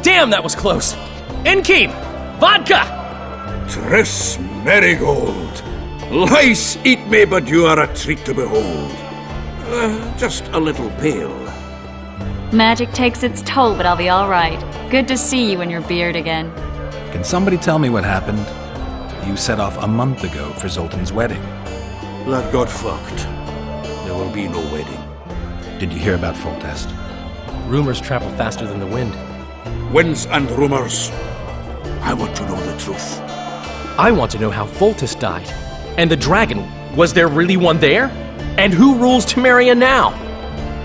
Damn, that was close. Innkeep! Vodka! Triss Marigold. Lice eat me, but you are a treat to behold. Just a little pale. Magic takes its toll, but I'll be all right. Good to see you and your beard again. Can somebody tell me what happened? You set off a month ago for Zoltan's wedding. That got fucked. There will be no wedding. Did you hear about Foltest? Rumors travel faster than the wind. Winds and rumors. I want to know the truth. I want to know how Foltest died. And the dragon, was there really one there? And who rules Temeria now?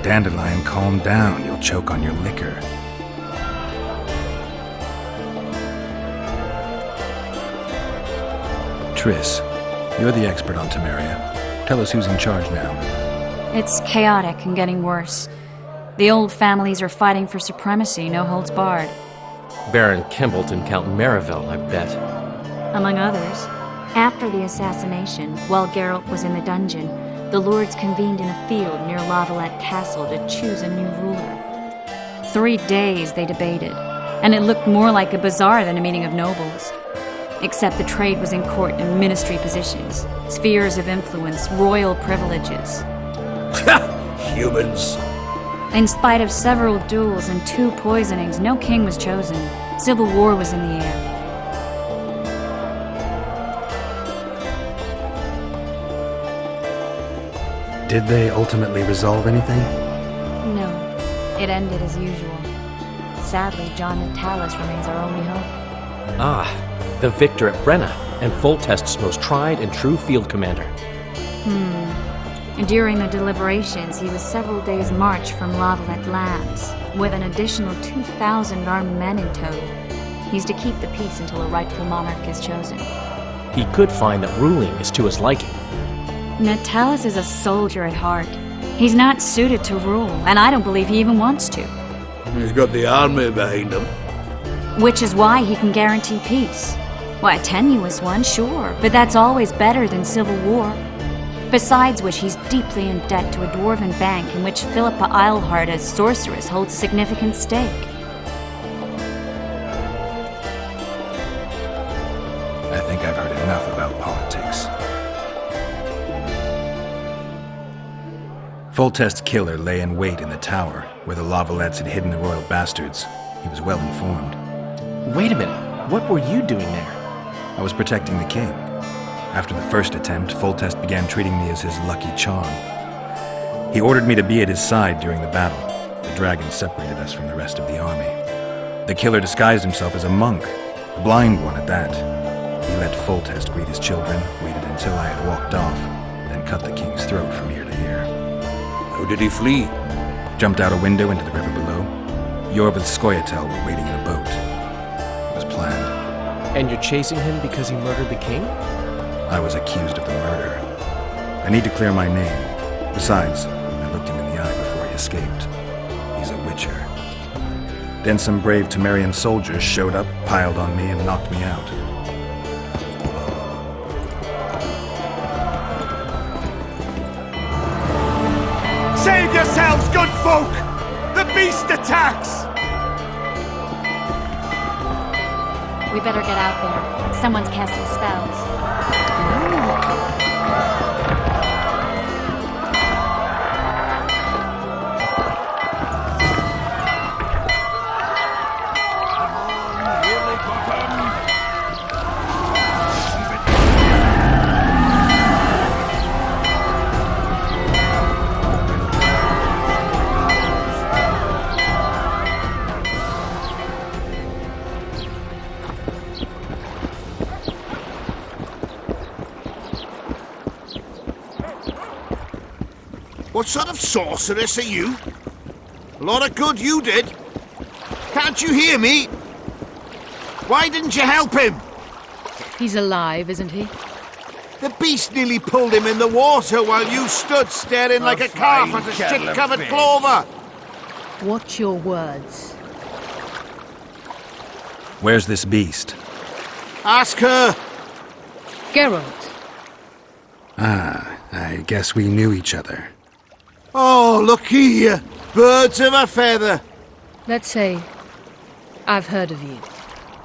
Dandelion, calm down. You'll choke on your liquor. Triss, you're the expert on Temeria. Tell us who's in charge now. It's chaotic and getting worse. The old families are fighting for supremacy, no holds barred. Baron Kimbolt and Count Marivel, I bet. Among others. After the assassination, while Geralt was in the dungeon, the lords convened in a field near Lavalette Castle to choose a new ruler. 3 days they debated, and it looked more like a bazaar than a meeting of nobles. Except the trade was in court and ministry positions, spheres of influence, royal privileges. Humans. In spite of several duels and 2 poisonings, no king was chosen. Civil war was in the air. Did they ultimately resolve anything? No, it ended as usual. Sadly, John Natalis remains our only hope. Ah, the victor at Brenna, and Foltest's most tried and true field commander. During the deliberations, he was several days' march from Lavalette lands, with an additional 2,000 armed men in tow. He's to keep the peace until a rightful monarch is chosen. He could find that ruling is to his liking. Natalis is a soldier at heart. He's not suited to rule, and I don't believe he even wants to. He's got the army behind him. Which is why he can guarantee peace. Why, a tenuous one, sure, but that's always better than civil war. Besides which, he's deeply in debt to a dwarven bank in which Philippa Eilhart as sorceress holds significant stake. I think I've heard enough about politics. Foltest's killer lay in wait in the tower, where the Lavalettes had hidden the royal bastards. He was well informed. Wait a minute, what were you doing there? I was protecting the king. After the first attempt, Foltest began treating me as his lucky charm. He ordered me to be at his side during the battle. The dragon separated us from the rest of the army. The killer disguised himself as a monk, a blind one at that. He let Foltest greet his children, waited until I had walked off, then cut the king's throat from ear to ear. How did he flee? Jumped out a window into the river below. Yor with Skoyatel were waiting in a boat. It was planned. And you're chasing him because he murdered the king? I was accused of the murder. I need to clear my name. Besides, I looked him in the eye before he escaped. He's a witcher. Then some brave Temerian soldiers showed up, piled on me, and knocked me out. Save yourselves, good folk! The beast attacks! We better get out there. Someone's casting spells. What sort of sorceress are you? A lot of good you did. Can't you hear me? Why didn't you help him? He's alive, isn't he? The beast nearly pulled him in the water while you stood staring like a calf at a shit-covered clover. Watch your words. Where's this beast? Ask her. Geralt. Ah, I guess we knew each other. Oh, look here. Birds of a feather. Let's say I've heard of you.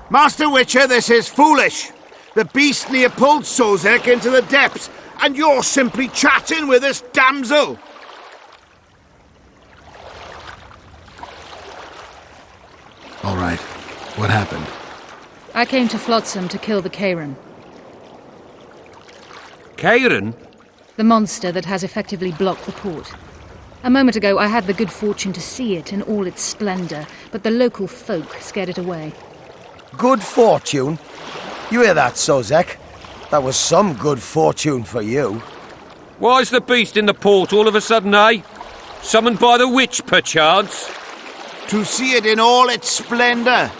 Master Witcher, this is foolish. The beast near pulled Sozek into the depths, and you're simply chatting with this damsel. All right. What happened? I came to Flotsam to kill the kayran, Kayran? the monster that has effectively blocked the port. A moment ago, I had the good fortune to see it in all its splendor, but the local folk scared it away. Good fortune? You hear that, Sozek? That was some good fortune for you. Why's the beast in the port all of a sudden, eh? Summoned by the witch, perchance? To see it in all its splendor.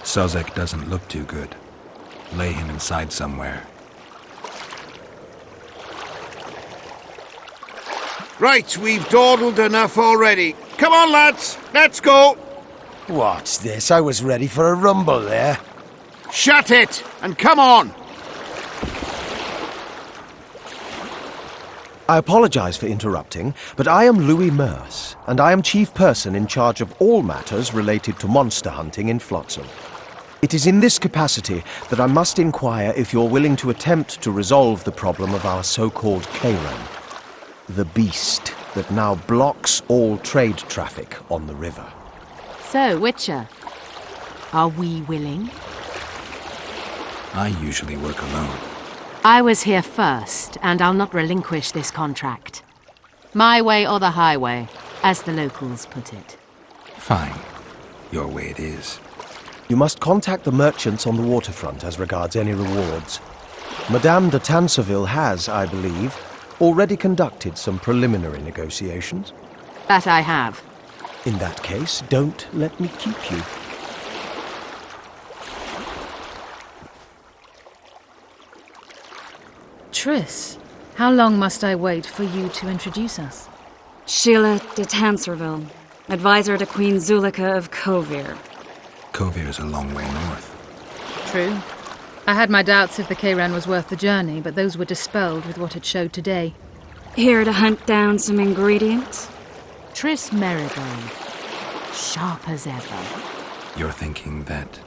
Sozek doesn't look too good. Lay him inside somewhere. Right, we've dawdled enough already. Come on, lads, let's go. What's this? I was ready for a rumble there. Shut it, and come on. I apologize for interrupting, but I am Louis Merce, and I am chief person in charge of all matters related to monster hunting in Flotsam. It is in this capacity that I must inquire if you're willing to attempt to resolve the problem of our so-called kayran, the beast that now blocks all trade traffic on the river. So, Witcher, are we willing? I usually work alone. I was here first, and I'll not relinquish this contract. My way or the highway, as the locals put it. Fine. Your way it is. You must contact the merchants on the waterfront as regards any rewards. Madame de Tanseville has, I believe, already conducted some preliminary negotiations. That I have. In that case, don't let me keep you. Triss, how long must I wait for you to introduce us? Sheila de Tanserville, advisor to Queen Zulika of Kovir. Kovir's a long way north. True. I had my doubts if the kayran was worth the journey, but those were dispelled with what it showed today. Here to hunt down some ingredients? Triss Merigold, sharp as ever. You're thinking that...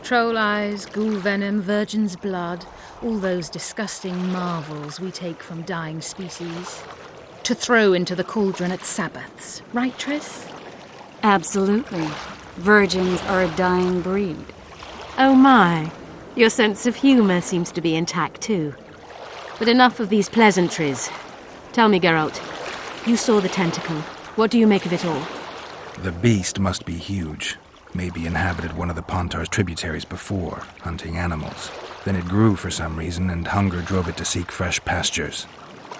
Troll eyes, ghoul venom, virgin's blood, all those disgusting marvels we take from dying species. To throw into the cauldron at Sabbaths. Right, Triss? Absolutely. Virgins are a dying breed. Oh my, your sense of humour seems to be intact too. But enough of these pleasantries. Tell me, Geralt, you saw the tentacle. What do you make of it all? The beast must be huge. Maybe inhabited one of the Pontar's tributaries before, hunting animals. Then it grew for some reason, and hunger drove it to seek fresh pastures.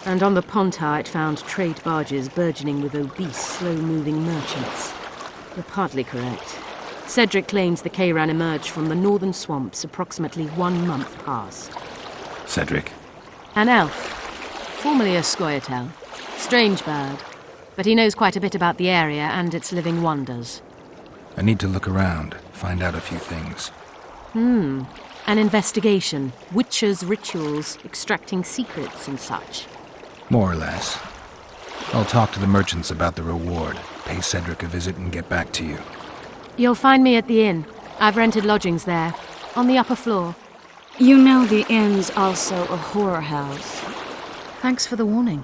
And on the Pontar it found trade barges burgeoning with obese, slow-moving merchants. You're partly correct. Cedric claims the kayran emerged from the northern swamps approximately 1 month past. Cedric? An elf, formerly a Scoia'tael. Strange bird, but he knows quite a bit about the area and its living wonders. I need to look around, find out a few things. An investigation. Witchers' rituals, extracting secrets and such. More or less. I'll talk to the merchants about the reward, pay Cedric a visit and get back to you. You'll find me at the inn. I've rented lodgings there, on the upper floor. You know the inn's also a horror house. Thanks for the warning.